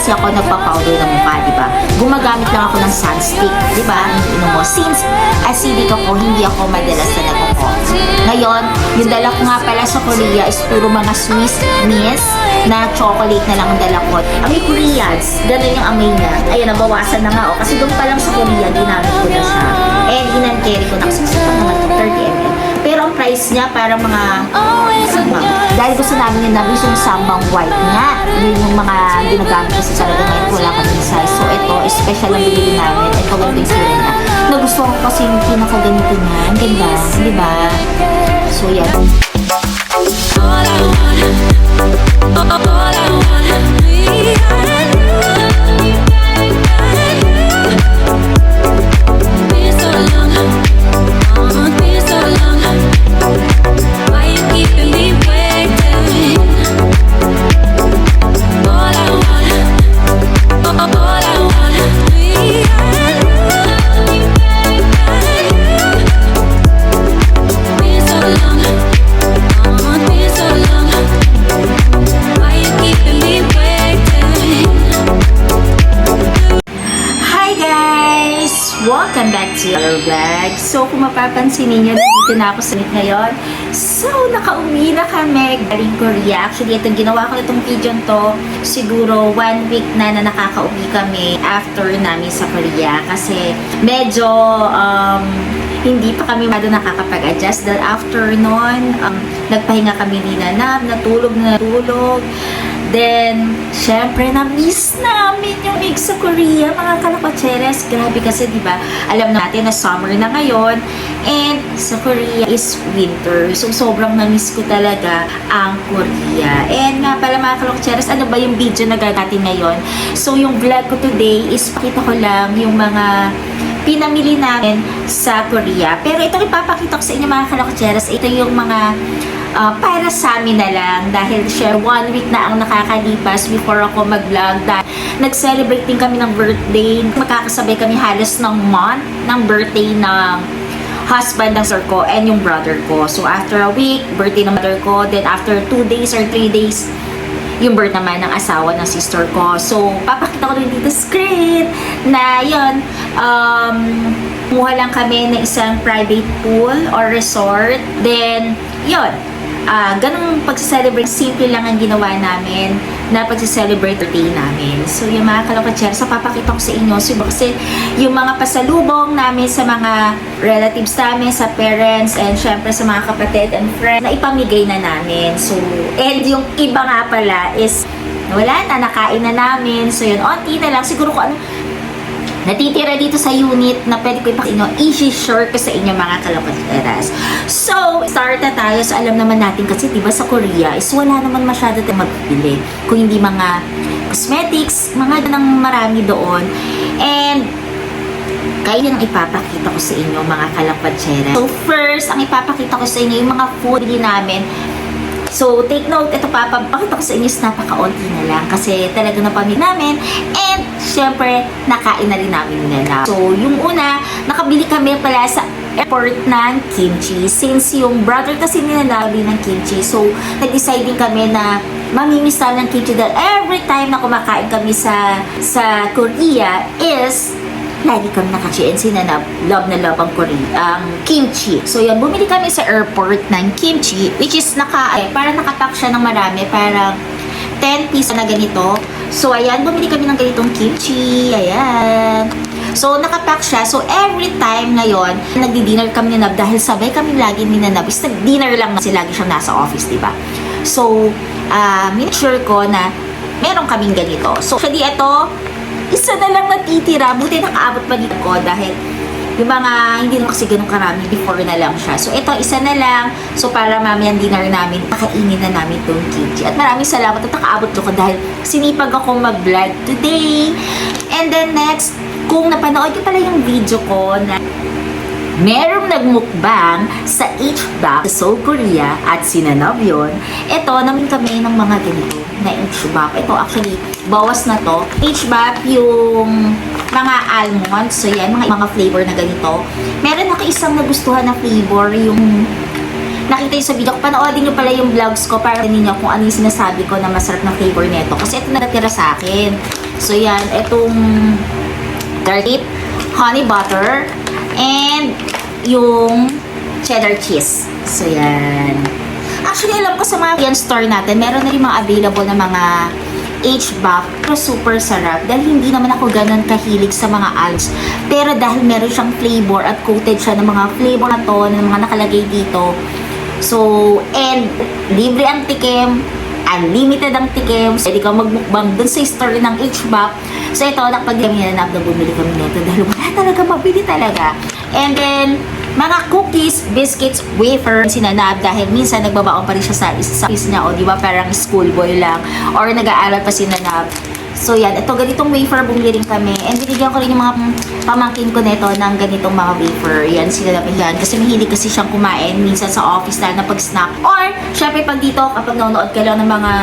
kasi ako nagpa-powder ng mukha, di ba? Gumagamit lang ako ng sunstick, di ba? Since acidic ako, hindi ako madalas na nagpo. Ngayon, yung dala ko nga pala sa Korea is puro mga Swiss Miss na chocolate na lang ang dala ko. Amoy Koreans, ganun yung amoy niya. Ayun, nabawasan na nga, kasi doon pa lang sa Korea, ginamit ko na siya. And in-carry ko na kasi sa mga 30 ml. Pero ang price niya parang mga dahil gusto namin yung nabis yung sambang white nga. Yun yung mga ginagamit kasi talaga ngayon wala kami size. So ito, special ang binili namin. Ito ganda yung sila niya. Nagustuhan ko kasi yung pinakaganito niya. Ang ganda, di ba? So yan. All I welcome back to our vlog. So, kung mapapansin ninyo, dito na ako sa ngayon. So, nakauwi na kami galing Korea. Actually, itong ginawa ko itong video to, siguro 1 week na nakakauwi kami after namin sa Korea. Kasi, medyo, hindi pa kami nakakapag-adjust. Dahil after nun, nagpahinga kami ni Nanam, natulog. Then, syempre, na-miss namin yung mix sa Korea, mga kalakotseres. Grabe kasi, di ba? Alam natin na summer na ngayon, and sa Korea is winter. So, sobrang na-miss ko talaga ang Korea. And nga pala, mga kalakotseres, ano ba yung video na gagawin ngayon? So, yung vlog ko today is pakita ko lang yung mga pinamili namin sa Korea. Pero itong ipapakita ko sa inyo, mga kalakotseres, ito yung mga para sa amin na lang dahil share 1 week na ang nakakalipas before ako mag-vlog dahil nag-celebrate din kami ng birthday. Magkakasabay kami halos ng month ng birthday ng husband ng sister ko and yung brother ko. So after a week, birthday ng mother ko. Then after 2 days or 3 days, yung birth naman ng asawa ng sister ko. So papakita ko rin dito screen na yun, kumuha lang kami ng isang private pool or resort. Then yun, ganong pag-celebrate, simple lang ang ginawa namin na pag-celebrate birthday namin. So, yung mga kalakotser, so papakita ko sa inyo. So, kasi yung mga pasalubong namin sa mga relatives namin, sa parents, and syempre sa mga kapatid and friends, na ipamigay na namin. So, and yung iba nga pala is, wala na, nakain na namin. So, yun, onti na lang. Siguro kung ano, natitira dito sa unit na pwede ko ipakita, i-share ko sa inyo, mga kalakotseras. So, start na tayo. So, alam naman natin kasi, diba sa Korea is wala naman masyado tayong magbili. Kung hindi mga cosmetics, mga nang marami doon. And, kaya yung ipapakita ko sa inyo, mga kalakotseras. So, first, ang ipapakita ko sa inyo, yung mga food namin. So, take note, ito papakita ko sa inyo is napaka-onti na lang kasi talaga napamili namin and syempre, nakain na rin namin nila. So, yung una, nakabili kami pala sa airport ng kimchi since yung brother kasi ninalabi ng kimchi. So, nag-decide din kami na mamimiss ng kimchi dahil every time na kumakain kami sa Korea is lagi kami naka-CNC na love ang kimchi. So, yan, bumili kami sa airport ng kimchi, which is parang nakapack siya ng marami, parang 10 pieces na ganito. So, ayan, bumili kami ng ganitong kimchi, ayan. So, nakapack siya. So, every time ngayon, nagdi-dinner kami ni Nab dahil sabay kami lagi ni Nab. Is nag-dinner lang kasi lagi siyang nasa office, diba? So, make sure ko na meron kaming ganito. So, actually, ito, isa na lang natitira. Buti nakaabot pa dito ko dahil yung mga hindi naman kasi ganun karami before na lang siya. So, ito, isa na lang. So, para mamayang dinner namin, kakainin na namin itong kimchi. At maraming salamat at nakaabot ko dahil sinipag akong mag-vlog today. And then next, kung napanood ko pala yung video ko na merong nagmukbang sa HBAC sa Seoul, Korea at sinanab yun. Ito, namin kami ng mga ganito na HBAC. Ito actually, bawas na to. HBAC yung mga almonds. So yan, mga flavor na ganito. Meron ako isang nagustuhan na flavor, yung nakita yung sa video ko. Panoodin nyo pala yung vlogs ko para ninyo kung ano yung sinasabi ko na masarap na flavor nito. Kasi ito natira sa akin. So yan, itong garlic, honey butter, and yung cheddar cheese. So yan. Actually, alam ko sa mga Korean store natin, meron na rin mga available na mga HBAC, pero super sarap. Dahil hindi naman ako ganun kahilig sa mga algs. Pero dahil meron siyang flavor at coated siya ng mga flavor na to, ng mga nakalagay dito. So, and libre ang tikim, unlimited ang tikim. So, hindi ka magmukbang dun sa store ng HBAC. So, ito, nakapag-gamingan na bumili kami nito dahil wala talaga, mabili talaga. And then, mga cookies, biscuits, wafer, sinanab dahil minsan nagbabaon pa rin siya sa office niya, o di ba parang schoolboy lang, or nag-aaral pa sinanab. So yan, ito ganitong wafer bumili rin kami, and binigyan ko rin yung mga pamangkin ko nito ng ganitong mga wafer. Yan, sinanab yan, kasi mahilig kasi siyang kumain minsan sa office lalo na pag-snack. Or, syempre pag dito, kapag nanonood ka lang ng mga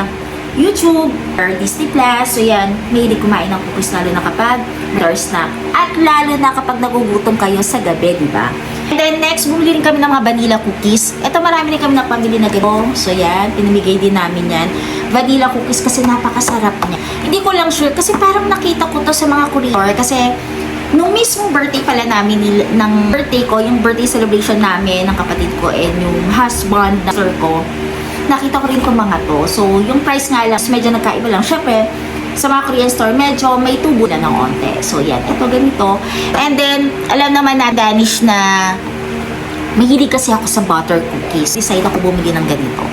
YouTube or Disney Plus, so yan, mahilig kumain ng cookies lalo na kapag or snack. At lalo na kapag nagugutom kayo sa gabi, di ba? And then next, bumili rin kami ng mga vanilla cookies. Ito, marami rin kami napamili na ganito. So yan, pinamigay din namin yan. Vanilla cookies kasi napakasarap niya. Hindi ko lang sure kasi parang nakita ko to sa mga Korean kasi nung mismong birthday pala namin ng birthday ko, yung birthday celebration namin ng kapatid ko and yung husband na sir ko, nakita ko rin itong mga to. So, yung price nga lang, medyo nagkaiba lang. Syempre, sa mga Korean store, medyo may tubo na ng onte. So, yan. Ito, ganito. And then, alam naman na Danish na mahilig kasi ako sa butter cookies. Decide ako bumili ng ganito.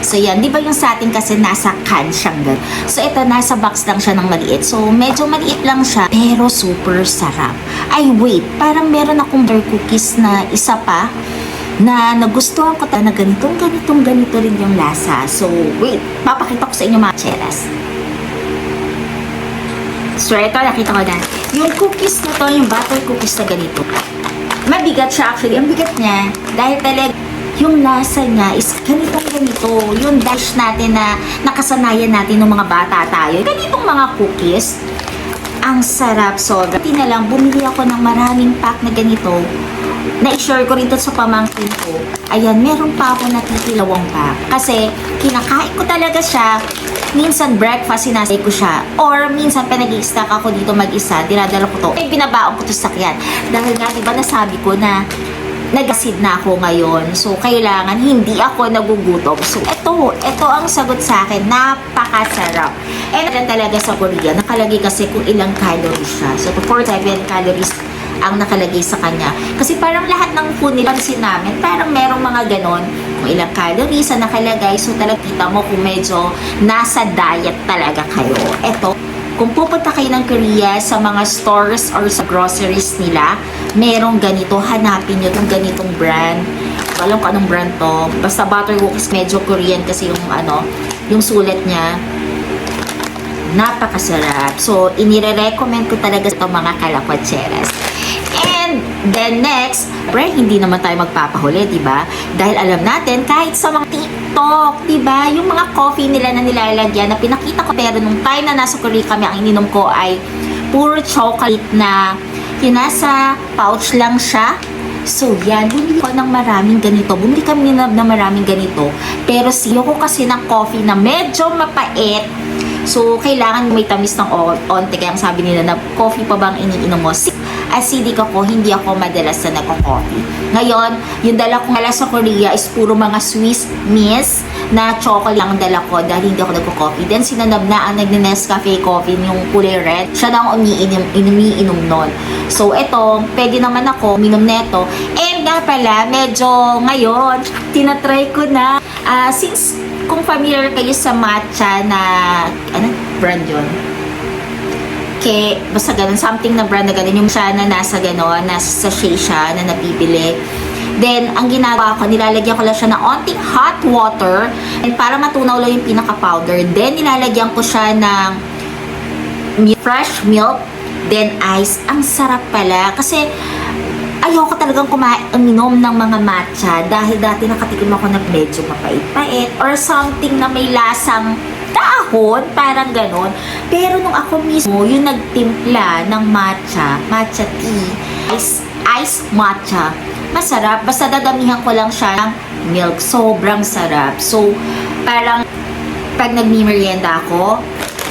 So, yan. Di ba yung sa atin kasi nasa can siyang ganito. So, ito, nasa box lang siya ng maliit. So, medyo maliit lang siya, pero super sarap. Ay, wait. Parang meron akong butter cookies na isa pa na nagustuhan ko na ganito rin yung lasa. So, wait, papakita ko sa inyo mga cheras. So, ito, nakita ko na. Yung cookies na to, yung butter cookies na ganito, mabigat siya actually. Ang bigat niya, dahil talaga yung lasa niya is ganito. Yung dash natin na nakasanayan natin ng mga bata tayo. Ganitong mga cookies, ang sarap. So, dati na lang, bumili ako ng maraming pack na ganito. Na-share ko rin ito sa pamangkin ko. Ayan, meron pa ako natitilawang pack. Kasi, kinakain ko talaga siya. Minsan breakfast, sinasay ko siya. Or, minsan pa nag-i-stack ako dito mag-isa. Dinadala ko to. Ay, binabaon ko to sa sakyan. Dahil nga, diba nasabi ko na nag-acid na ako ngayon. So, kailangan hindi ako nagugutom. So, ito ang sagot sa akin. Napakasarap. And talaga sa Korea, nakalagay kasi kung ilang calories siya. So, 47 calories ang nakalagay sa kanya. Kasi parang lahat ng food nila pansin namin, parang merong mga ganon, kung ilang calories ang nakalagay. So talagang kita mo kung medyo nasa diet talaga kayo. Eto, kung pupunta kayo ng Korea sa mga stores or sa groceries nila, merong ganito, hanapin nyo itong ganitong brand. Alam ko anong brand to. Basta butter cookies, medyo Korean kasi yung yung sulat niya. Napakasarap. So, inire-recommend ko talaga sa mga kalapatseras. And then next, hindi naman tayo magpapahuli, di ba? Dahil alam natin, kahit sa mga TikTok, di ba? Yung mga coffee nila na nilalagyan na pinakita ko, pero nung time na nasa Korea kami, ang ininom ko ay puro chocolate na yung nasa pouch lang siya. So, yan. Bumili ko ng maraming ganito. Bumili kami na maraming ganito. Pero siyo ko kasi ng coffee na medyo mapait. So, kailangan may tamis ng onte. Kaya sabi nila na coffee pa bang iniinom mo? Acidic ako, hindi ako madalas na nagko-coffee. Ngayon, yung dala ko nga sa Korea is puro mga Swiss Miss na chocolate lang dala ko dahil hindi ako nagko-coffee. Then, sinanab na ang nag-Nescafe coffee, yung kulay red. Siya na ang umiinom nun. So, eto, pwede naman ako uminom neto. And nga pala, medyo ngayon, tinatry ko na, since kung familiar kayo sa matcha na, brand yun? Basta ganun, something na brand na ganun, yung siya na nasa gano'n, nasa sachet siya na nabibili. Then, ang ginagawa ko, nilalagyan ko lang siya ng onting hot water and para matunaw lang yung pinaka-powder. Then, nilalagyan ko siya ng fresh milk, then ice. Ang sarap pala kasi ayoko talagang uminom ng mga matcha dahil dati nakatikim ako na medyo mapait-pait or something na may lasang dahon, parang ganon. Pero nung ako mismo, yung nagtimpla ng matcha tea, ice matcha, masarap. Basta dadamihan ko lang siya ng milk. Sobrang sarap. So, parang pag nagmimerienda ako,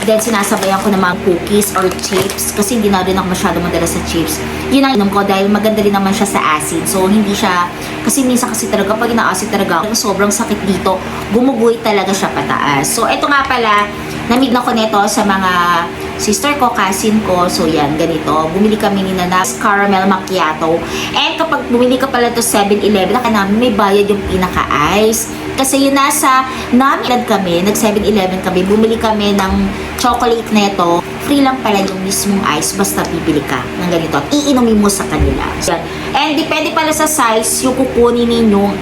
Then, sinasabayan ko ng mga cookies or chips kasi hindi na rin ako masyado madala sa chips. Yun ang inom ko dahil maganda rin naman siya sa acid. So, hindi siya, kasi minsan kasi talaga pag ina-acid talaga, sobrang sakit dito, gumuguhit talaga siya pataas. So, ito nga pala, namig na ko nito sa mga sister ko, cousin ko. So, yan, ganito. Bumili kami ni Nanas Caramel Macchiato. And kapag bumili ka pala to 7-Eleven, namin may bayad yung pinaka-ice. Kasi yun nasa namin kami, nag 7-Eleven kami, bumili kami ng chocolate na ito. Free lang pala yung mismong ice, basta bibili ka ng ganito at iinumin mo sa kanila. So, yan. And depende pala sa size yung kukunin ninyong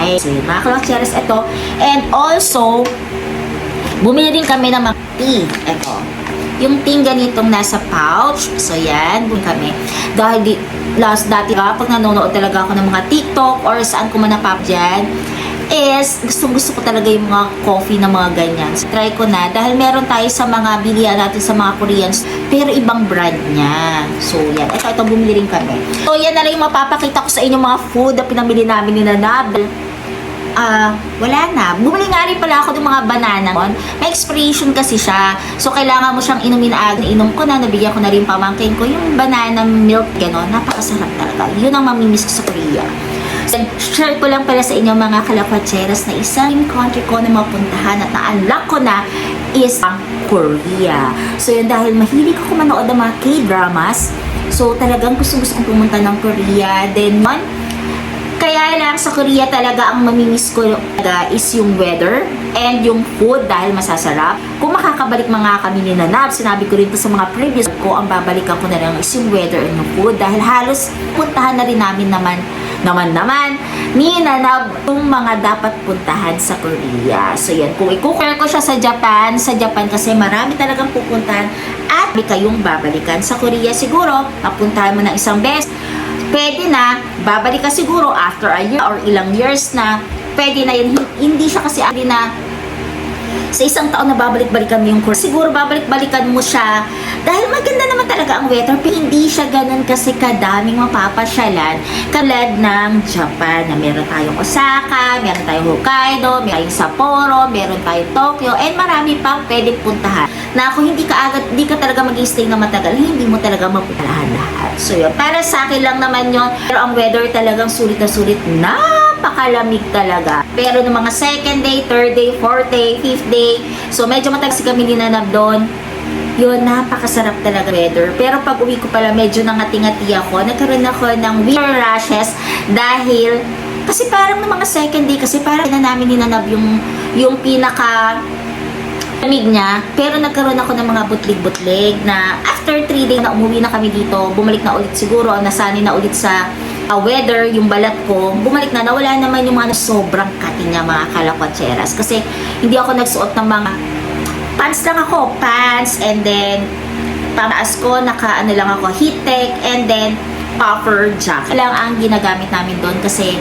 ice. So, mga kalakcheres, ito. And also, bumili rin kami ng mga tea. Ito. Yung tea ganitong nasa pouch. So, yan. Bumili kami. Dahil dati pag nanonood talaga ako ng mga TikTok or saan ko man napap dyan, is gusto ko talaga yung mga coffee na mga ganyan. So, try ko na dahil meron tayo sa mga bilihan natin sa mga Koreans pero ibang brand niya. So, yan. Ito bumili rin kami. So, yan na lang yung mapapakita ko sa inyo mga food na pinamili namin ni Nanab. Wala na. Bumili nga rin pala ako ng mga banana. May expiration kasi siya. So, kailangan mo siyang inumin agad. Inom ko na, nabigyan ko na rin pamangkin ko yung banana milk, gano'n. Napakasarap talaga. Yun ang mamimiss ko sa Korea. So, share ko lang pala sa inyo mga kalapatseras na isang country ko na mapuntahan at na-unlock ko na is ang Korea. So, yun dahil mahilig ako manood ng mga K-dramas. So, talagang gusto kong pumunta ng Korea. Then, kaya lang sa Korea talaga ang mamimiss ko is yung weather and yung food dahil masasarap. Kung makakabalik mga kami ni Nanab, sinabi ko rin to sa mga previous ko, ang babalikan ko na lang is yung weather and yung food dahil halos puntahan na rin namin naman ni Nanab yung mga dapat puntahan sa Korea. So yan, kung i-compare ko siya sa Japan kasi marami talagang pupuntahan at may kayong babalikan. Sa Korea siguro, mapuntahan mo ng isang beses. Pwede na, babalik ka siguro after a year or ilang years na, pwede na yun. Hindi siya kasi na sa isang taon na babalik-balikan mo yung course. Siguro babalik-balikan mo siya dahil maganda naman talaga ang weather pero hindi siya ganun kasi kadaming mapapasyalan katulad ng Japan na meron tayong Osaka, meron tayong Hokkaido, meron tayong Sapporo, meron tayong Tokyo, and marami pang pwedeng puntahan na kung hindi ka talaga mag-stay na matagal, hindi mo talaga mapuntahan lahat. So yun, para sa akin lang naman yun, pero ang weather talagang sulit na sulit, napakalamig talaga. Pero ng mga second day, third day, fourth day, fifth day, so medyo matagal kami ninanab doon. Yun, napakasarap talaga weather. Pero pag uwi ko pala, medyo nangati-ngati ako. Nagkaroon ako ng winter rashes dahil, kasi parang ng mga second day, kasi parang na namin ninanab yung pinaka lamig niya, pero nagkaroon ako ng mga butlig-butlig na after 3 days na umuwi na kami dito, bumalik na ulit siguro, nasanay na ulit sa weather, yung balat ko, bumalik na, nawala naman yung mga sobrang kati niya mga kalapatseras. Kasi hindi ako nagsuot ng mga pants lang ako, pants, and then pamaas ko, naka-ano lang ako, heat tech, and then puffer jacket. Lang ang ginagamit namin doon kasi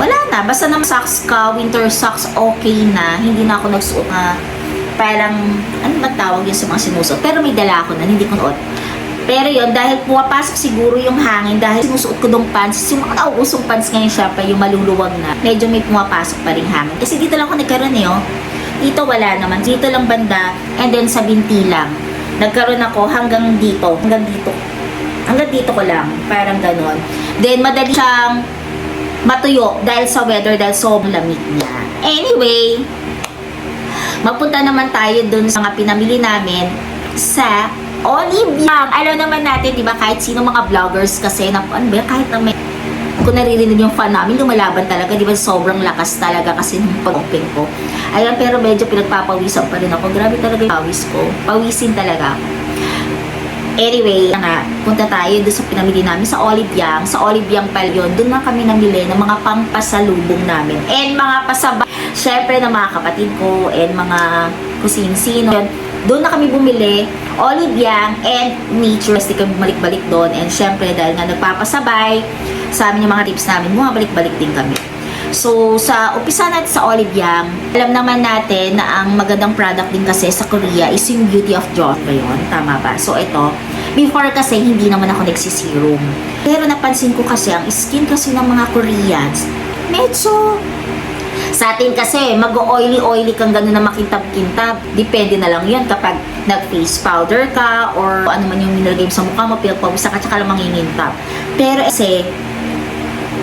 wala na, basta ng socks ka, winter socks, okay na, hindi na ako nagsuot na parang, ano ba tawag yun sa mga sinusuot? Pero may dala ako na, hindi ko nuot. Pero yun, dahil pumapasok siguro yung hangin, dahil sinusuot ko dong pants, yung mga nauusong pants ngayon siya pa, yung maluluwag na, medyo may pumapasok pa rin hangin. Kasi dito lang ako nagkaroon eh, oh. Dito wala naman, dito lang banda, and then sa binti lang. Nagkaroon ako hanggang dito ko lang, parang ganon. Then, madali siyang matuyo dahil sa weather, dahil sobrang lamig niya. Anyway, magpunta naman tayo dun sa mga pinamili namin sa Oliviang. Alam naman natin, di ba, kahit sino mga vloggers kasi, kahit na may, kung naririnig yung fan namin, lumalaban talaga, di ba, sobrang lakas talaga kasi nung pag-open ko. Ayan, pero medyo pinagpapawisan pa rin ako. Grabe talaga yung pawis ko. Pawisin talaga ako. Anyway, nga, punta tayo doon sa pinamili namin sa Oliviang. Sa Oliviang pala yun, doon na kami namili ng mga pangpasalubong namin. And mga pasabay, syempre ng mga kapatid ko, and mga kusin-sino. Doon na kami bumili, Oliviang and Nature. Kasi kami bumalik-balik doon. And syempre, dahil nga nagpapasabay sa amin yung mga tips namin, bumabalik-balik din kami. So, sa umpisa natin sa Oliviang, alam naman natin na ang magandang product din kasi sa Korea is yung Beauty of Joseon ba yun? Tama ba? So, ito, before kasi hindi naman ako nagsiserum. Pero napansin ko kasi ang skin kasi ng mga Koreans, medyo Sa atin kasi, mag-oily-oily kang gano'n na makintab-kintab. Depende na lang yun kapag nag-face powder ka or ano man yung nilagay mo sa mukha mo, pilpawisa ka, tsaka lang mangingintab. Pero kasi,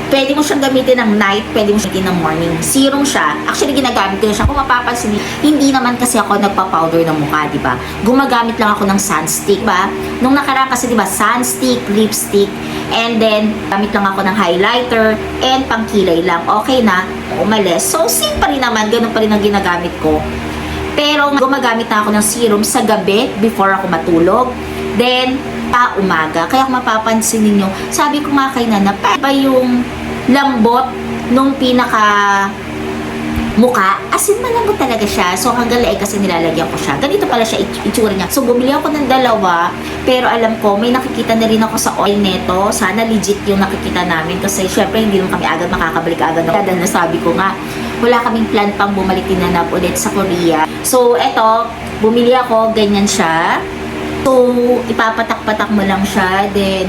pwede mo siyang gamitin ng night, pwede mo siyang gamitin ng morning. Serum siya. Actually, ginagamit ko na siya. Kung mapapansin, hindi naman kasi ako nagpa-powder ng mukha, di ba? Gumagamit lang ako ng sunstick, ba? Nung nakaraan kasi, di ba, sunstick, lipstick, and then, gamit lang ako ng highlighter, and pangkilay lang. Okay na, umalis. So, same pa rin naman. Ganun pa rin ang ginagamit ko. Pero, gumagamit na ako ng serum sa gabi, before ako matulog. Then, umaga. Kaya kung mapapansin ninyo, sabi ko nga kay Nana, pa yung lambot nung pinaka mukha, as in malambot talaga siya. So hanggang leeg kasi nilalagyan ko siya. Ganito pala siya itsura niya. So bumili ako ng dalawa, pero alam ko may nakikita na rin ako sa oil neto. Sana legit yung nakikita namin kasi syempre hindi naman kami agad makakabalik agad. Dahil nasabi ko nga, wala kaming plan pang bumalik tinanap ulit sa Korea. So eto, bumili ako, ganyan siya. So ipapatak-patak mo lang siya, then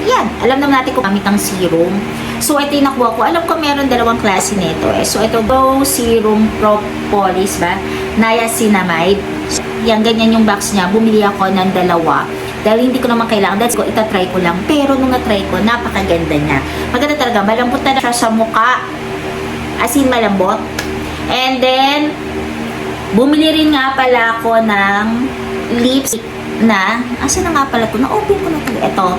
yan, alam naman natin kung gamit ang serum. So, ito yung nakuha ko. Alam ko meron dalawang klase nito eh. So, ito, Go Serum Propolis ba? Niacinamide. Yan, ganyan yung box niya. Bumili ako ng dalawa. Dahil hindi ko naman kailangan. Dahil ko, itatry ko lang. Pero nung na-try ko, napakaganda niya. Maganda talaga. Malambot na siya sa mukha. As in, malambot. And then, bumili rin nga pala ako ng lipstick na, asan na nga pala ito? Na-open ko na ito. Ito.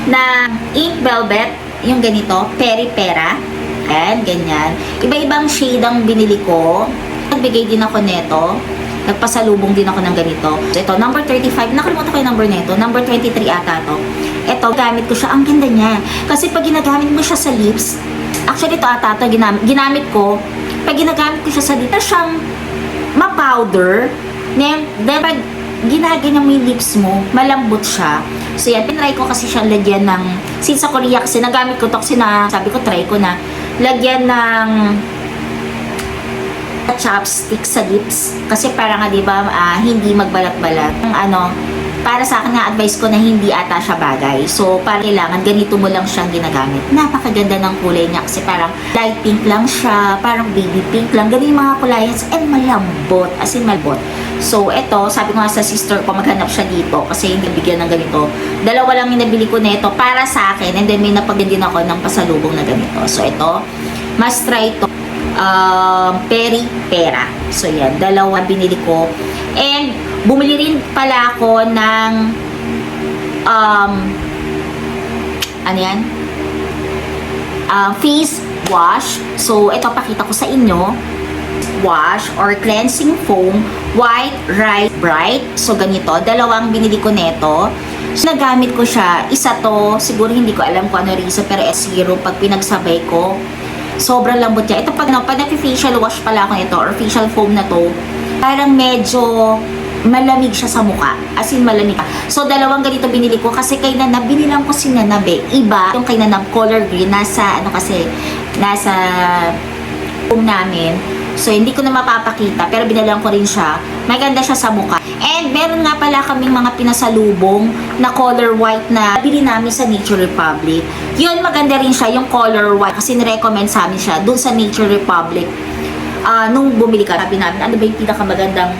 Na Ink Velvet, yung ganito, Peri Pera. Ayan, ganyan. Iba-ibang shade ang binili ko. Nagbigay din ako neto. Nagpasalubong din ako ng ganito. So, ito, number 35. Nakalimutan ko yung number neto. Number 23 ata to. Ito, gamit ko siya. Ang ganda niya. Kasi pag ginagamit mo siya sa lips, actually ito ata to, ginamit ko. Pag ginagamit ko siya sa lips, siyang ma-powder. Then, pag ginaganyan mo yung lips mo, malambot siya. So yan, pinry ko kasi siyang lagyan ng, since sa Korea kasi nagamit ko to kasi sabi ko try ko na, lagyan ng chopstick sa lips. Kasi para nga diba, hindi magbalat-balat. Para sa akin na advice ko na hindi ata siya bagay. So, para kailangan ganito mo lang siyang ginagamit. Napakaganda ng kulay niya kasi parang light pink lang siya, parang baby pink lang. Ganun yung mga kulayan and malambot, as in malambot. So, eto, sabi ko nga sa sister ko, maghanap siya dito kasi hindi bigyan ng ganito. Dalawa lang yung nabili ko nito para sa akin and then may napagyan din ako ng pasalubong na ganito. So, ito, must try ito. Peri Pera. So, yan, dalawa binili ko. And, bumili rin pala ako ng ano yan? Face wash. So, ito pakita ko sa inyo. Wash or cleansing foam, white, rice, bright. So, ganito. Dalawang binili ko neto. So, nagamit ko siya. Isa to, siguro hindi ko alam kung ano reason, pero zero pag pinagsabay ko. Sobrang lambot niya. Ito pag nag-facial wash pala ako nito or facial foam na to, parang medyo malamig siya sa mukha. As in, malamig. So, dalawang ganito binili ko kasi kay Nanab, binilang ko si Nanab eh. Iba, yung kay Nanab, color green, nasa foam namin. So, hindi ko na mapapakita, pero binalang ko rin siya. Maganda siya sa mukha. And, meron nga pala kaming mga pinasalubong na color white na bili namin sa Nature Republic. Yun, maganda rin siya, yung color white. Kasi nirecommend sa amin siya dun sa Nature Republic. Nung bumili ka, sabi namin, ano ba yung pinakamagandang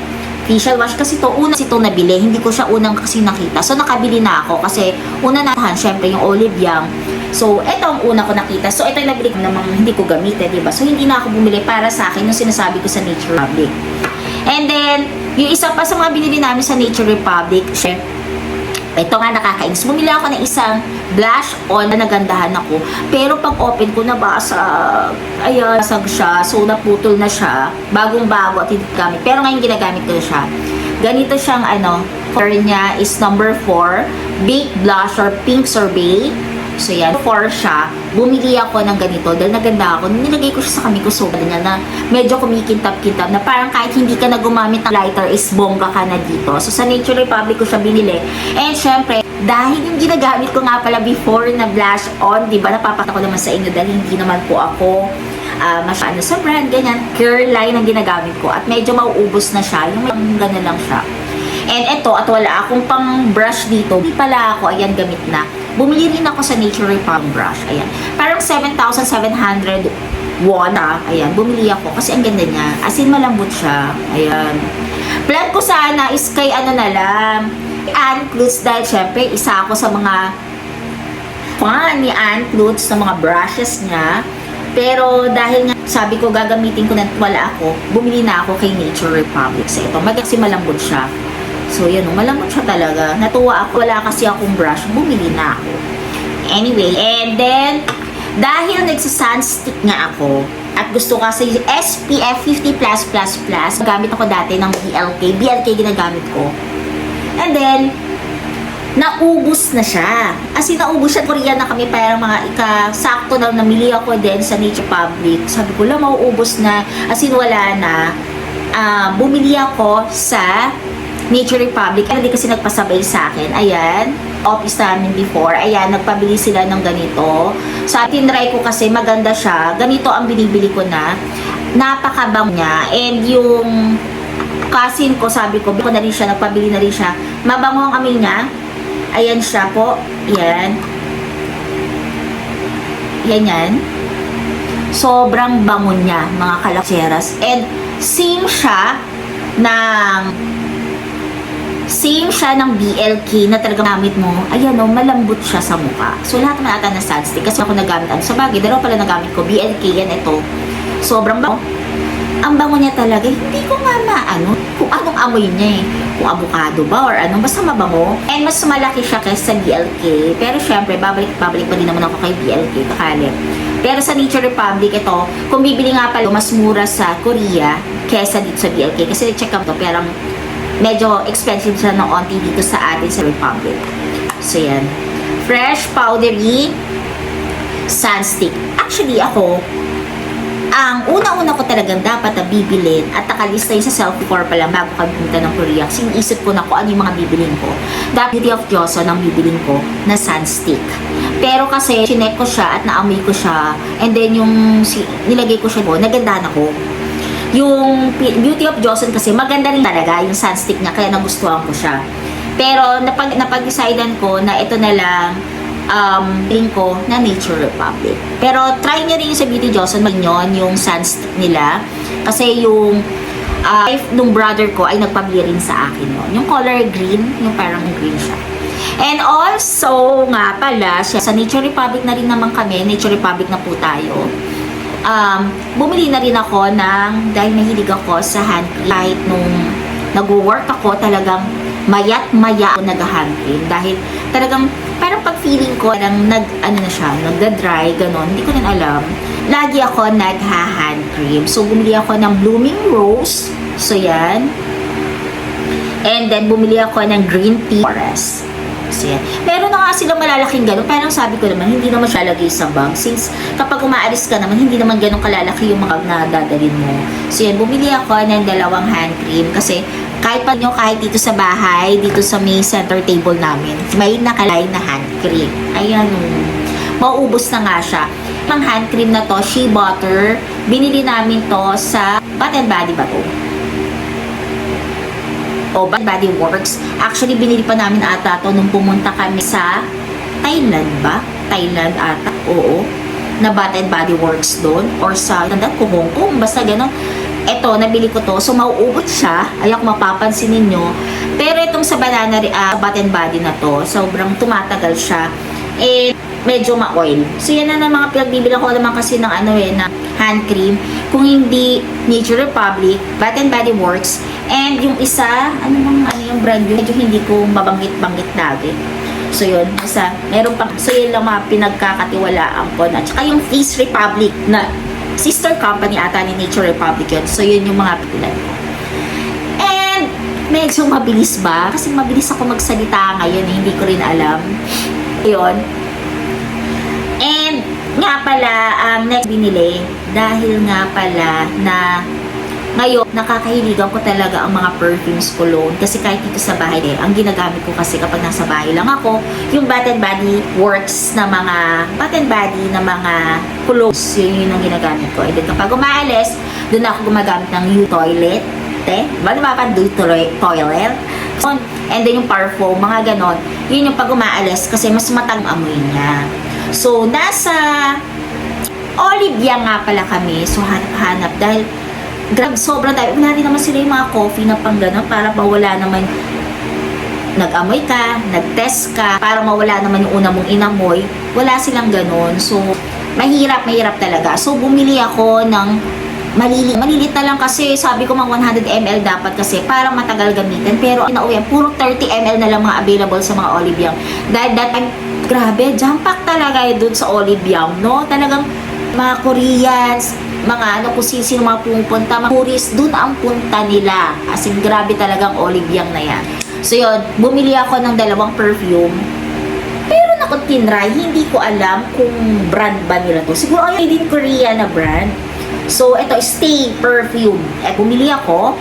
facial wash? Kasi ito nabili. Hindi ko siya unang kasi nakita. So, nakabili na ako. Kasi, una natahan, syempre, yung olive yang. So, ito ang una ko nakita. So, ito yung nabili ko namang hindi ko gamitin, diba? So, hindi na ako bumili para sa akin yung sinasabi ko sa Nature Republic. And then, yung isa pa sa mga binili namin sa Nature Republic, ito nga nakakainis. Bumili ako ng isang blush on na nagandahan ako. Pero pag open ko, nabasag. Ayan, basag siya. So, naputol na siya. Bagong-bago at hindi gamit. Pero ngayon ginagamit ko na siya. Ganito siyang color niya is number 4. Baked Blusher Pink Sorbet. So, yan. 4 siya. Bumili ako ng ganito dahil naganda ako. Nilagay ko siya sa kamay ko. So, niya na medyo kumikintab-kintab na parang kahit hindi ka na gumamit ng lighter is bongga ka na dito. So, sa Nature Republic ko siya binili. And, syempre, dahil yung ginagamit ko nga pala before na blush on, di ba, napapakita ko naman sa inyo dahil hindi naman po ako masyado sa brand, ganyan. Curl line ang ginagamit ko. At medyo mauubos na siya. Yung gano'n lang siya. And eto, at wala akong pang brush dito. Hindi pala ako, ayan, gamit na. Bumili rin ako sa Nature Republic brush. Ayan. Parang 7,700 water. Ayan, bumili ako kasi ang ganda niya. As in, malambot siya. Ayan. Plan ko sana is kay ano na lang, Ann Klutz, dahil syempre, isa ako sa mga fan ni Ann Klutz, sa mga brushes niya. Pero dahil nga, sabi ko, gagamitin ko na wala ako, bumili na ako kay Nature Republic. So ito, kasi malambot siya. So yun, malambot siya talaga. Natuwa ako, wala kasi akong brush, bumili na ako. Anyway, and then, dahil nagsa-sunstick nga ako, at gusto kasi SPF 50+++, gamit ako dati ng BLK ginagamit ko. And then, naubos na siya. As in, naubos siya. Korean na kami, parang mga sakto na namili ako din sa Nature Republic. Sabi ko lang, mauubos na. As in, wala na. Bumili ako sa Nature Republic. Hindi kasi nagpasabay sa akin. Ayan. Office namin before. Ayan, nagpabili sila ng ganito. So, tinry ko kasi maganda siya. Ganito ang binibili ko na. Napakabang niya. And yung cousin ko, sabi ko na rin siya, nagpabili na rin siya. Mabango ang amoy niya. Ayan siya po. Yan. Yan. Sobrang bango niya, mga kalakseras. And same siya ng BLK na talagang gamit mo. Ayan o, malambot siya sa mukha. So lahat naman ata na sunstick. Kasi ako nagamit. Sa bagay, dalawa pala nagamit ko. BLK yan ito. Sobrang bango. Ang bango niya talaga. Hindi ko nga kung anong amoy niya eh. Kung avocado ba or ano, basta mabango. And mas malaki siya kaysa BLK. Pero syempre, babalik pa din naman ako kay BLK, kakalip. Pero sa Nature Republic, ito, kung bibili nga pala, mas mura sa Korea kaysa dito sa BLK. Kasi check up to, pero medyo expensive siya ng onti dito sa atin sa Republic. So yan. Fresh, powdery, sunstick. Actually, ako, ang una-una ko talagang dapat na bibilin at nakalista yun sa self-core pa lang bago kami punta ng Korea. Kasi inisip ko na kung ano yung mga bibilin ko. The Beauty of Joseon ang bibilin ko na sunstick. Pero kasi, chinek ko siya at naamoy ko siya. And then, yung nilagay ko siya doon, nagandahan ako. Yung Beauty of Joseon kasi, maganda rin talaga yung sunstick niya. Kaya nagustuhan ko siya. Pero, napag-decidean ko na ito na lang link ko na Nature Republic. Pero try nyo rin sa Beauty Joseon yung sunstick nila. Kasi yung nung brother ko ay nagpabili rin sa akin yun. Yung color green, yung parang green siya. And also, nga pala, sa Nature Republic na rin naman kami, Nature Republic na po tayo. Bumili na rin ako dahil mahilig ako sa hand cream. Kahit nung nag-work ako, talagang mayat-maya ako nag-hand cream. Dahil talagang, parang pag-feeling ko, parang nagda-dry, ganon. Hindi ko rin alam. Lagi ako nag-hand cream. So, bumili ako ng Blooming Rose. So, yan. And then, bumili ako ng Green Tea Forest. So, yan. Meron na nga silang malalaking ganon. Parang sabi ko naman, hindi naman siya lagay sa bag. Since, kapag umaalis ka naman, hindi naman ganon kalalaki yung mga na dadalhin mo. So, yan. Bumili ako ng 2 hand cream. Kasi, kahit dito sa bahay, dito sa may center table namin, may nakalay na hand cream. Ayan, mauubos na nga siya. Ang hand cream na to, Shea Butter, binili namin to sa Bath & Body ba to? O, Bath & Body Works. Actually, binili pa namin ata to nung pumunta kami sa Thailand ba? Thailand ata, oo. Na Bath & Body Works doon. Or sa, Hong Kong, basta gano'n. Eto, nabili ko to. So, mauubot siya. Ayaw kung mapapansin ninyo. Pero itong sa Bath & Body na to, sobrang tumatagal siya. Eh, medyo ma-oil. So, yan na mga pinagbibilang ko naman kasi ng na hand cream. Kung hindi Nature Republic, Bath & Body Works, and yung isa, yung brand yun, medyo hindi ko mabanggit-banggit lagi. So, yun. Basta, meron pang, so, yun lang mga pinagkakatiwalaan ko na. Tsaka yung Face Republic na sister company ata ni Nature Republic yun. So, yun yung mga pipilan ko. And, medyo mabilis ba? Kasi mabilis ako magsalita ngayon eh. Hindi ko rin alam. Yun. And, nga pala, ang next binili, dahil nga pala na ngayon, nakakahiligan ko talaga ang mga perfumes cologne. Kasi kahit dito sa bahay ang ginagamit ko kasi kapag nasa bahay lang ako, yung Bath & Body Works na mga cologne. Yun ang ginagamit ko. And then kapag umaalis, doon ako gumagamit ng U-Toilet. Ba naman toilet? And then yung parfum, mga ganon. Yun yung pag umaalis kasi mas matang amoy niya. So, nasa Olivia nga pala kami. So, hanap-hanap. Dahil, grab, sobrang dahil. Una rin naman sila yung mga coffee na pang gano'n para mawala naman nag-amoy ka, nag-test ka, para mawala naman yung una mong inamoy. Wala silang gano'n. So, mahirap talaga. So, bumili ako ng malilit na lang kasi sabi ko mga 100 ml dapat kasi para matagal gamitin. Pero inauwi, puro 30 ml na lang mga available sa mga Olive Young. Dahil that time, grabe, jam pack talaga dun sa Olive Young, no? Talagang mga Koreans, mga kung sino mga pumupunta, mga tourists, dun ang punta nila. As in, grabe talagang Olive Young na yan. So yun, bumili ako ng 2 perfume. Pero naku, tinry, hindi ko alam kung brand ba nila to. Siguro ay din Korea na brand. So, ito, Stay Perfume. Bumili ako.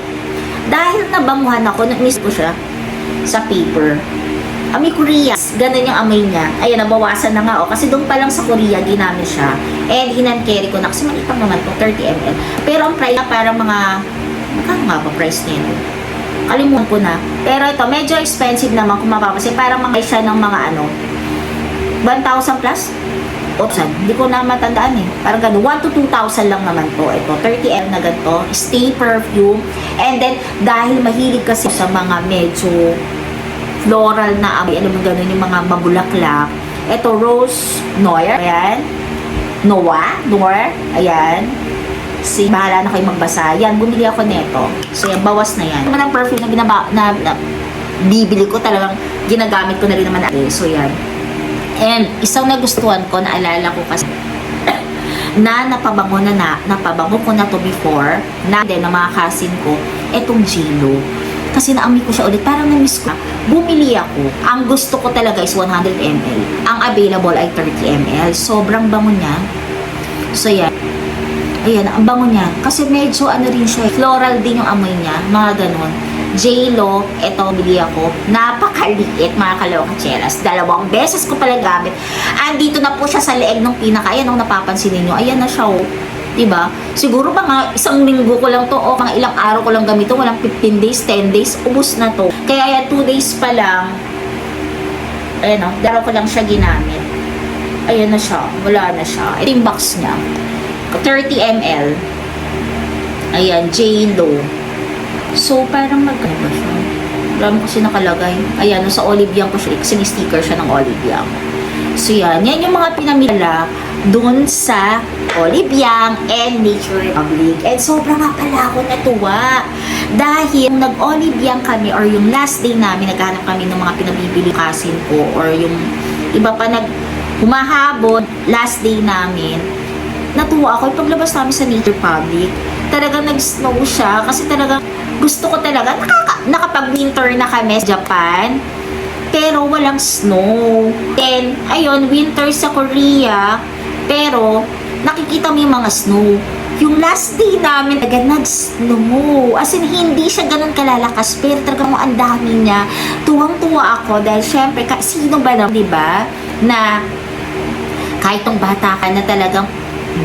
Dahil nabanguhan ako, nag-miss ko siya sa paper. Amoy Korea. Ganun yung amoy niya. Ayan, nabawasan na nga. Kasi doon pa lang sa Korea, ginamit siya. And hinan-carry ko na. Kasi maliit naman to, 30 ml. Pero ang price na parang mga, magkano nga ba price niya? Kalimutan ko na. Pero ito, medyo expensive naman kung mapapansin. Parang mga siya ng mga 1,000 plus? Hindi ko na matandaan eh. Parang gano'n, 1 to 2,000 lang naman po. Ito, 30 ml na ganito. Stay Perfume. And then, dahil mahilig kasi sa mga medyo floral na amoy, alam mo gano'n, yung mga mabulaklak. Ito, Rose Noir. Ayan. Noir. Ayan. Bahala na kayo magbasa. Yan, bumili ako nito. So, yan, bawas na yan. Naman ang perfume na bibili ko, talagang ginagamit ko na rin naman. So, yan. And isang nagustuhan ko, naalala ko kasi napabango ko na to before na din ng mga cousin ko, etong Jilo. Kasi naamoy ko siya ulit, parang na-miss ko. Bumili ako. Ang gusto ko talaga is 100 ml. Ang available ay 30 ml. Sobrang bango niya. So yan. Ayan, ang bango niya. Kasi medyo rin siya, floral din yung amoy niya. Mga ganun. J.Lo, ito bili ako. Napakaliit mga kalokatseras. 2 beses ko pala gamit. Andito na po siya sa leeg ng pinaka. Ayan, nung napapansin ninyo. Ayan na siya, oh. Diba? Siguro mga 1 linggo ko lang to o mga ilang araw ko lang gamito. Walang 15 days, 10 days. Ubus na to. Kaya yan, 2 days pa lang. Ayan, oh. 2 ko lang siya ginamit. Ayan na siya. Wala na siya. Ito yung box niya. 30 ml. Ayan, J.Lo. So, parang magkano siya? Wala mo kasi nakalagay. Ayan, sa Olive Young ko siya. Kasi may sticker siya ng Olive Young. So, yan. Yan yung mga pinamila dun sa Olive Young and Nature Republic. And sobrang nga pala ako natuwa. Dahil nag-Olive Young kami or yung last day namin, naghanap kami ng mga pinabibili cousin ko or yung iba pa humahabol last day namin. Natuwa ako. Paglabas namin sa Nature Republic, talagang nag-snow siya kasi talagang gusto ko talaga, nakapag-winter na kami sa Japan, pero walang snow. Then, ayun, winter sa Korea, pero nakikita mo yung mga snow. Yung last day namin, agad nag-snow. As in, hindi siya ganun kalalakas, pero talagang ang dami niya. Tuwang-tuwa ako dahil syempre, sino ba naman, diba, na kahit tong bata ka na talagang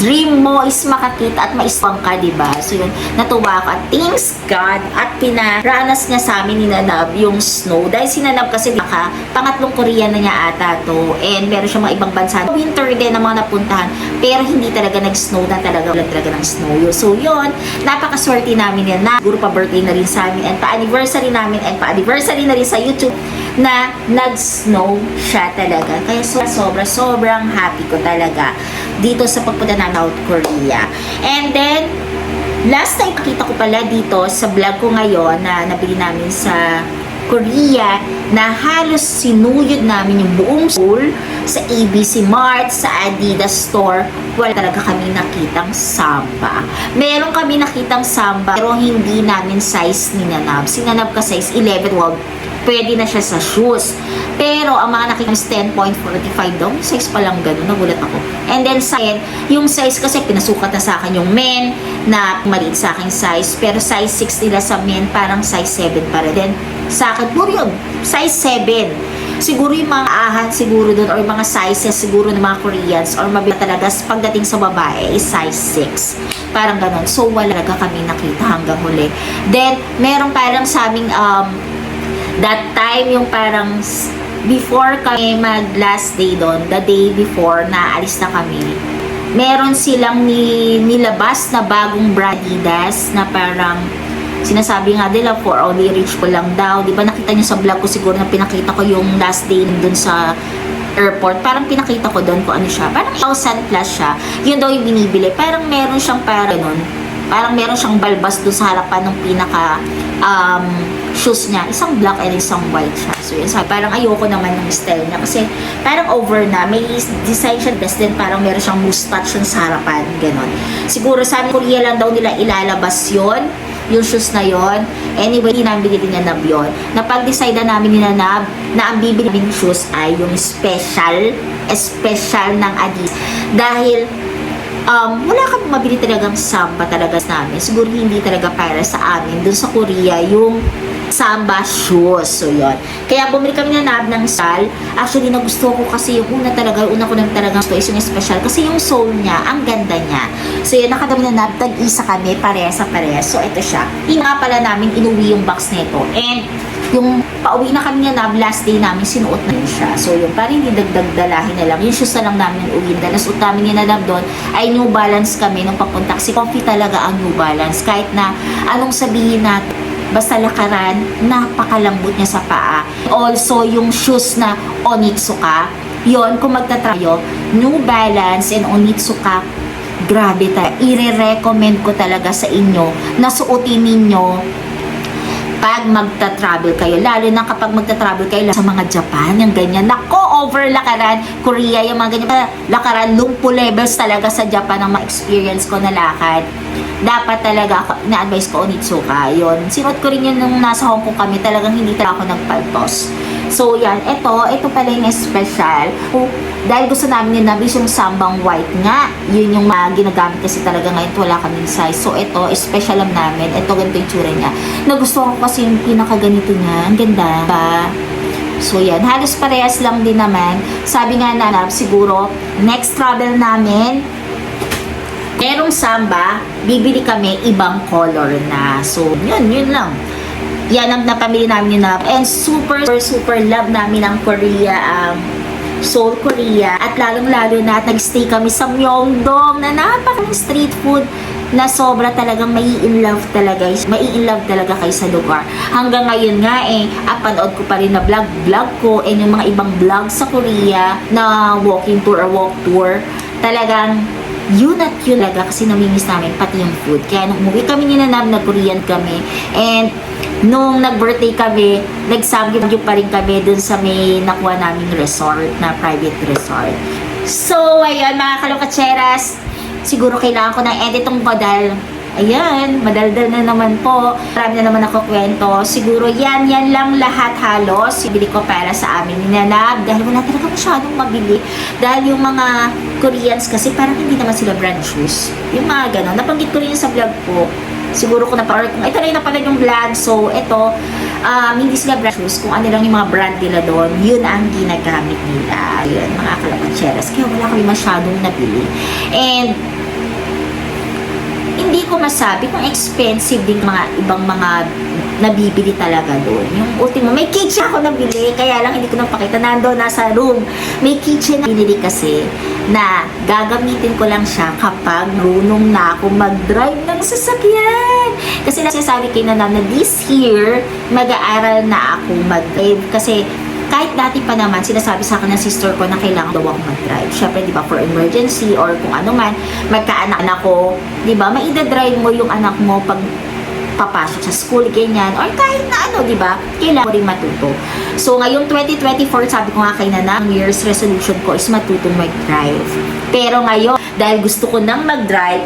dream mo is makakita at maiswang ka, diba? So yun, natuwa ako at thanks God at pinaranas niya sa amin ni Nanab yung snow dahil si Nanab kasi pangatlong Korean na niya ata to and meron siya mga ibang bansa winter din na mga napuntahan pero hindi talaga nag-snow na talaga wala talaga ng snow. So yun, napakaswerte namin yan na siguro pa birthday na rin sa amin and pa-anniversary namin and pa-anniversary na rin sa YouTube na nag-snow siya talaga. Kaya sobrang happy ko talaga dito sa pagpunta ng South Korea. And then, last time nakita ko pala dito sa vlog ko ngayon na nabili namin sa Korea na halos sinuyod namin yung buong school sa ABC Mart, sa Adidas Store. Wala talaga kami nakitang samba. Meron kami nakitang samba pero hindi namin size ni Nanab. Si Nanab ka size 11, well, pwede na siya sa shoes. Pero, ang mga nakikita is 10.45 daw. Size pa lang gano'n. Nagulat ako. And then, yung size kasi, pinasukat na sa akin yung men na maliit sa akin size. Pero, size 6 nila sa men, parang size 7 para din. Sa akin, puro yun. Size 7. Siguro yung mga ahan siguro doon or mga sizes siguro ng mga Koreans or mabila talaga pagdating sa babae is size 6. Parang gano'n. So, wala talaga kami nakita hanggang huli. Then, meron parang sa aming that time yung parang before kami mag last day doon, the day before na alis na kami, meron silang nilabas na bagong brand Adidas na parang sinasabi nga nila for only rich ko lang daw. Di ba nakita niyo sa vlog ko siguro na pinakita ko yung last day dun sa airport. Parang pinakita ko doon kung ano siya. Parang 1,000 plus siya. Yun daw yung binibili. Parang meron siyang parang nun. Parang meron siyang balbas doon sa harapan ng pinaka shoes niya. Isang black and isang white siya. So yun, sabi, parang ayoko naman ng style niya. Kasi parang over na. May design siya best din. Parang meron siyang mustache sa harapan. Ganon. Siguro sa Korea lang daw nila ilalabas yon yung shoes na yon. Anyway, hindi namin bigyan ni Nab yun. Napag-decide na namin ni Nab na ang bibili namin shoes ay yung special ng Adidas. Dahil wala kang mabili talagang samba talaga namin. Siguro hindi talaga para sa amin. Doon sa Korea, yung samba shoes. So, yun. Kaya bumili kami na Nab ng sal. Actually, nagustuhan ko kasi yung una ko nang talagang gusto is yung special. Kasi yung sole niya, ang ganda niya. So, yun, nakadami na Nab. Tag-isa kami, parehas sa parehas. So, ito siya. Hindi nga pala namin inuwi yung box nito. And, yung pauwi na kami na Nab, last day namin, sinuot na yun siya. So, yung parang hindi dagdag-dalahin na lang. Yung shoes na lang namin yung uwin. Dahil nasuot namin yung Nab doon, ay New Balance kami nung papunta. Kasi comfy talaga ang New Balance. Kahit na anong sabihin natin, basta lakaran, napakalambot niya sa paa. Also, yung shoes na Onitsuka, yon kung magtatrayo, New Balance and Onitsuka, grabe tayo. I-recommend ko talaga sa inyo na suotin ninyo pag magta-travel kayo. Lalo na kapag magta-travel kayo sa mga Japan, yung ganyan. Nako, over lakaran, Korea, yung mga ganyan. Lakaran, lumpo levels talaga sa Japan ang ma-experience ko na lakad. Dapat talaga, na-advise ko Onitsuka. Yun. Sinuot ko rin yun nung nasa Hong Kong kami. Talagang hindi talaga ako nagpaltos. So, yan. Ito pala yung special. Dahil gusto namin yung nabis yung sambang white nga. Yun yung ginagamit kasi talaga ngayon. Wala kaming size. So, ito, special lang namin. Ito, ganito yung tsura niya. Nagustuhan ko kasi yung pinakaganito niya. Ang ganda. Diba? So, yan. Halos parehas lang din naman. Sabi nga na, siguro, next travel namin, merong samba, bibili kami ibang color na. So, yun lang. Yan ang napamili namin yun na. And super love namin ang Korea, Seoul, Korea. At lalong-lalo na, nag-stay kami sa Myeongdong na napakalang street food na sobra talagang mai-in-love talaga. Mai-in-love talaga kayo sa lugar. Hanggang ngayon nga panood ko pa rin na vlog ko and yung mga ibang vlog sa Korea na walking tour or walk tour. Talagang yun at yun talaga kasi namimiss namin pati yung food. Kaya nung umuwi kami ni Nanab, nag-Korean kami. And nung nag-birthday kami, nag-samgyup pa rin kami dun sa may nakuha naming resort na private resort. So, ayun mga kalokatseras, siguro kailangan ko ng edit tong badal. Ayan, madaldal na naman po. Marami na naman ako kwento. Siguro yan lang lahat halos. Bili ko para sa amin ni Nanab. Dahil wala talaga masyadong mabili. Dahil yung mga Koreans kasi parang hindi naman sila brand shoes. Yung mga ganon. Napanggit ko rin sa vlog ko. Siguro ko na-order kung ito rin na pala yung vlog. So, ito, hindi sila brand shoes. Kung ano lang yung mga brand nila doon, yun ang ginagamit nila. Yun, mga kalapatseras. Kaya wala kami masyadong nabili. And, hindi ko masabi kung expensive din mga ibang mga nabibili talaga doon. Yung ultimo, may kitchen ako nabili, kaya lang hindi ko napakita. Nandoon, nasa room. May kitchen na binili kasi na gagamitin ko lang siya kapag marunong na ako mag-drive ng sasakyan. Kasi nasasabi kayo na this year, mag-aaral na ako mag-drive. Kasi kahit dati pa naman, sinasabi sa akin ng sister ko na kailangan daw ako mag-drive. Siyempre, di ba, for emergency or kung ano man, magkaanak ko, di ba, maida-drive mo yung anak mo pag papasok sa school, ganyan, or kahit na ano, di ba, kailangan mo rin matuto. So, ngayong 2024, sabi ko nga kay Nana, ang year's resolution ko is matutong mag-drive. Pero ngayon, dahil gusto ko nang mag-drive,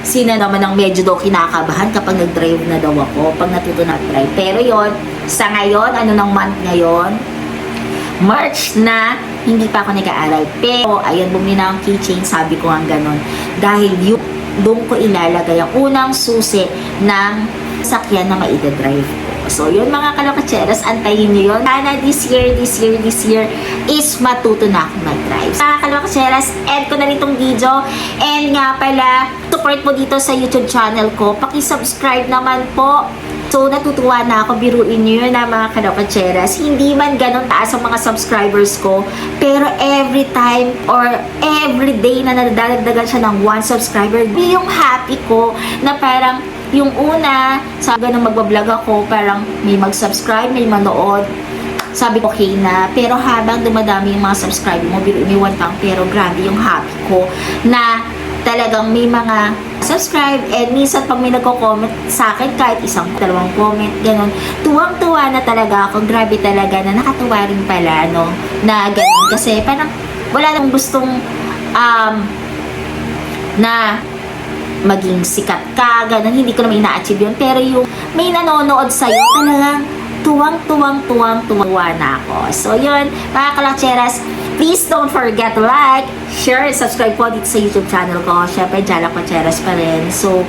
sina naman ang medyo daw kinakabahan kapag nag-drive na daw ako, pag natuto na drive. Pero yon sa ngayon, ano ng month ngayon? March na, hindi pa ako nag-aaral. Pero, ayan, bumili na ang keychain, sabi ko ang ganon. Dahil doon ko ilalagay ang unang susi ng sakyan na maida-drive ko. So, yun mga kalokatseras, antayin nyo yun. Sana this year is matuto na ako mag-drive. Mga kalokatseras, end ko na rin itong video. And nga pala, support po dito sa YouTube channel ko. Paki-subscribe naman po So, natutuwa na ako. Biruin nyo yun na mga kalapatseras. Hindi man ganun taas ang mga subscribers ko, pero every time or every day na nadadagdagan siya ng 1 subscriber, yung happy ko na parang yung una, sabi na magbablog ako, parang may mag-subscribe, may manood. Sabi ko, okay na. Pero habang dumadami yung mga subscriber mo, may 1 pound, pero grabe yung happy ko na talagang may mga subscribe, and minsan pag may nagko-comment sa akin, kahit 1, 2 comment, ganun, tuwang-tuwa na talaga ako. Grabe talaga na nakatuwa rin pala, no, na ganun. Kasi parang wala nang gustong na maging sikat ka, ganun. Hindi ko naman ina-achieve yun. Pero yung may nanonood sa'yo, talagang tuwang-tuwa na ako. So, yun, mga kalakcheras, please don't forget to like, share, and subscribe po dito sa YouTube channel ko. Syempre, Jala Kwacheras pa rin. So,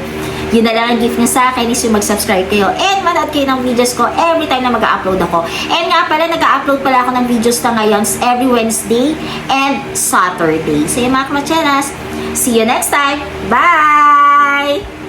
yun na lang ang gift niyo sa akin is yung mag-subscribe kayo and manood kayo ng videos ko every time na mag-upload ako. And nga pala, nag-upload pala ako ng videos na ngayon every Wednesday and Saturday. So, yun mga kalakcheras, see you next time. Bye!